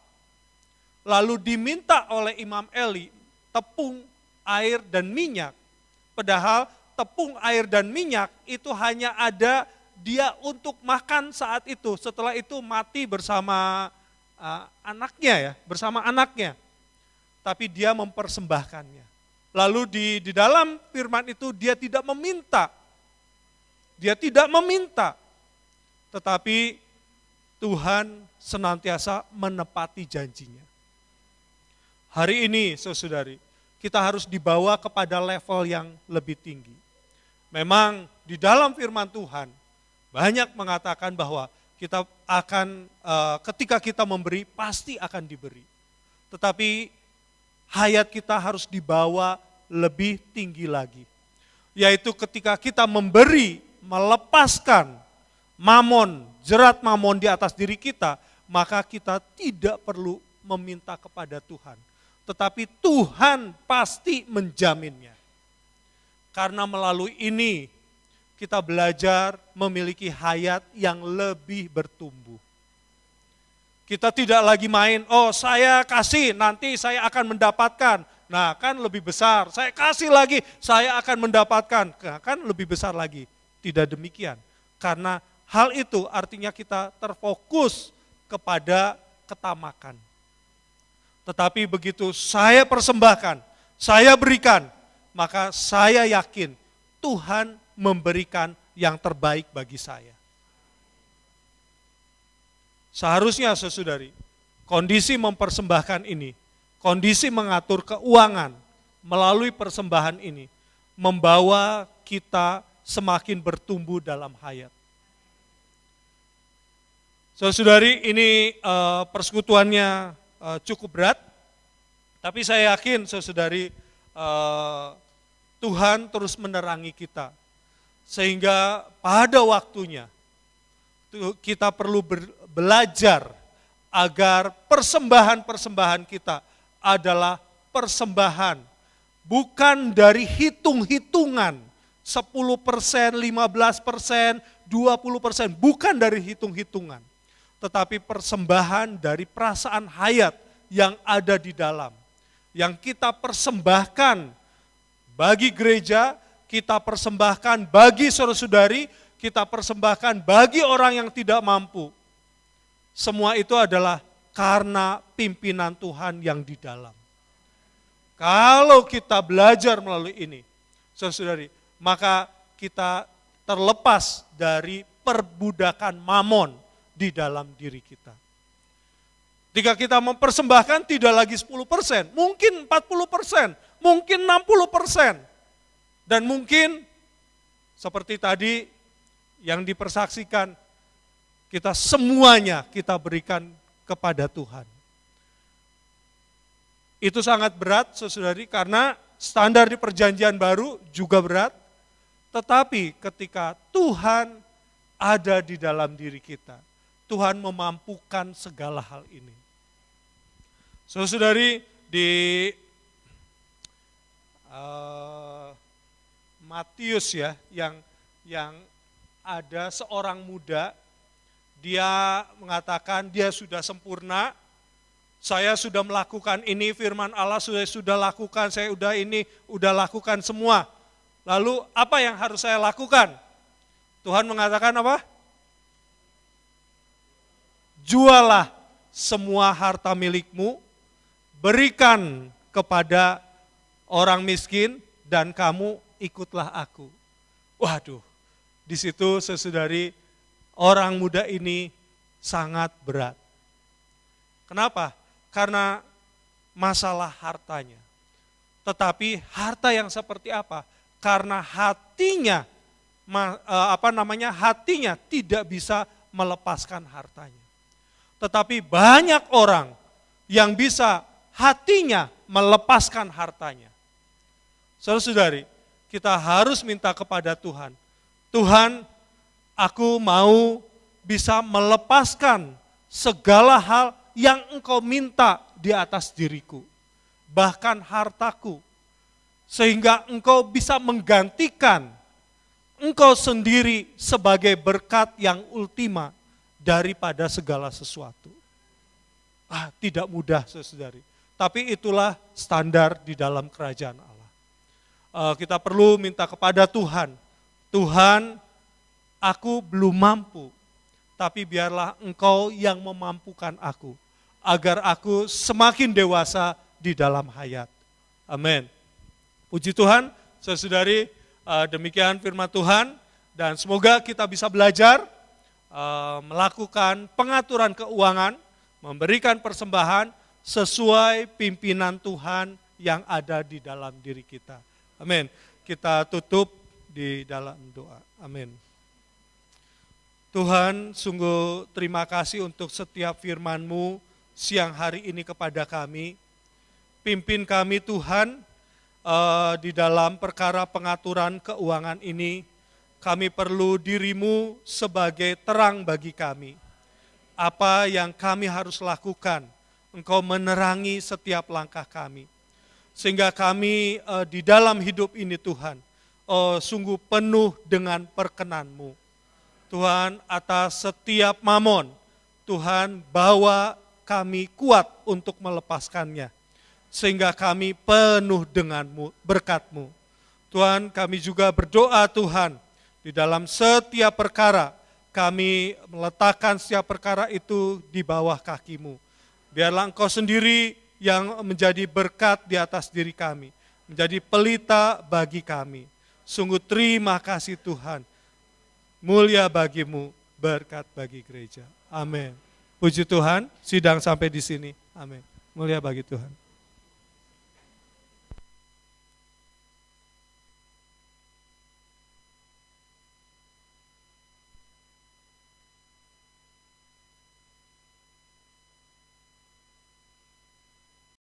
lalu diminta oleh Imam Eli tepung, air, dan minyak. Padahal tepung, air, dan minyak itu hanya ada dia untuk makan saat itu. Setelah itu mati bersama anaknya. Tapi dia mempersembahkannya. Lalu di dalam firman itu dia tidak meminta. Tetapi Tuhan senantiasa menepati janjinya. Hari ini saudari, kita harus dibawa kepada level yang lebih tinggi. Memang di dalam firman Tuhan banyak mengatakan bahwa kita akan ketika kita memberi pasti akan diberi. Tetapi hayat kita harus dibawa lebih tinggi lagi. Yaitu ketika kita memberi, melepaskan mamon, jerat mamon di atas diri kita, maka kita tidak perlu meminta kepada Tuhan. Tetapi Tuhan pasti menjaminnya. Karena melalui ini kita belajar memiliki hayat yang lebih bertumbuh. Kita tidak lagi main, saya kasih nanti saya akan mendapatkan. Nah kan lebih besar, saya kasih lagi saya akan mendapatkan. Kan lebih besar lagi. Tidak demikian. Karena hal itu artinya kita terfokus kepada ketamakan. Tetapi begitu saya persembahkan, saya berikan, maka saya yakin Tuhan memberikan yang terbaik bagi saya. Seharusnya saudari, kondisi mempersembahkan ini, kondisi mengatur keuangan melalui persembahan ini, membawa kita semakin bertumbuh dalam hayat. Saudari, ini persekutuannya cukup berat, tapi saya yakin saudari, Tuhan terus menerangi kita. Sehingga pada waktunya kita perlu belajar agar persembahan-persembahan kita adalah persembahan bukan dari hitung-hitungan 10%, 15%, 20%, bukan dari hitung-hitungan. Tetapi persembahan dari perasaan hayat yang ada di dalam. Yang kita persembahkan bagi gereja, kita persembahkan bagi saudara-saudari, kita persembahkan bagi orang yang tidak mampu. Semua itu adalah karena pimpinan Tuhan yang di dalam. Kalau kita belajar melalui ini, saudara-saudari, maka kita terlepas dari perbudakan mamon di dalam diri kita. Jika kita mempersembahkan tidak lagi 10%, mungkin 40%, mungkin 60%. Dan mungkin seperti tadi yang dipersaksikan, kita semuanya kita berikan kepada Tuhan. Itu sangat berat saudari, karena standar di perjanjian baru juga berat. Tetapi ketika Tuhan ada di dalam diri kita, Tuhan memampukan segala hal ini. Saudara-saudari, di Matius ya, yang ada seorang muda, dia mengatakan dia sudah sempurna, saya sudah melakukan ini, firman Allah sudah lakukan, saya udah lakukan semua. Lalu apa yang harus saya lakukan? Tuhan mengatakan apa? Jualah semua harta milikmu, berikan kepada orang miskin, dan kamu ikutlah aku. Waduh, di situ saudari, orang muda ini sangat berat. Kenapa? Karena masalah hartanya. Tetapi harta yang seperti apa? Karena hatinya, hatinya tidak bisa melepaskan hartanya. Tetapi banyak orang yang bisa hatinya melepaskan hartanya. Saudara-saudari, kita harus minta kepada Tuhan. Tuhan, aku mau bisa melepaskan segala hal yang Engkau minta di atas diriku. Bahkan hartaku. Sehingga Engkau bisa menggantikan Engkau sendiri sebagai berkat yang ultima daripada segala sesuatu. Tidak mudah, saudari. Tapi itulah standar di dalam kerajaan Allah. Kita perlu minta kepada Tuhan. Tuhan, aku belum mampu, tapi biarlah Engkau yang memampukan aku, agar aku semakin dewasa di dalam hayat. Amin. Puji Tuhan, saudari, demikian firman Tuhan, dan semoga kita bisa belajar melakukan pengaturan keuangan, memberikan persembahan sesuai pimpinan Tuhan yang ada di dalam diri kita. Amin. Kita tutup di dalam doa. Amin. Tuhan, sungguh terima kasih untuk setiap firman-Mu siang hari ini kepada kami. Pimpin kami Tuhan, di dalam perkara pengaturan keuangan ini. Kami perlu diri-Mu sebagai terang bagi kami. Apa yang kami harus lakukan, Engkau menerangi setiap langkah kami. Sehingga kami di dalam hidup ini Tuhan, sungguh penuh dengan perkenan-Mu. Tuhan, atas setiap mamon, Tuhan bawa kami kuat untuk melepaskannya. Sehingga kami penuh dengan berkat-Mu. Tuhan, kami juga berdoa Tuhan, di dalam setiap perkara, kami meletakkan setiap perkara itu di bawah kaki-Mu. Biarlah Engkau sendiri yang menjadi berkat di atas diri kami, menjadi pelita bagi kami. Sungguh terima kasih Tuhan, mulia bagi-Mu, berkat bagi gereja. Amin. Puji Tuhan, sidang sampai di sini. Amin. Mulia bagi Tuhan.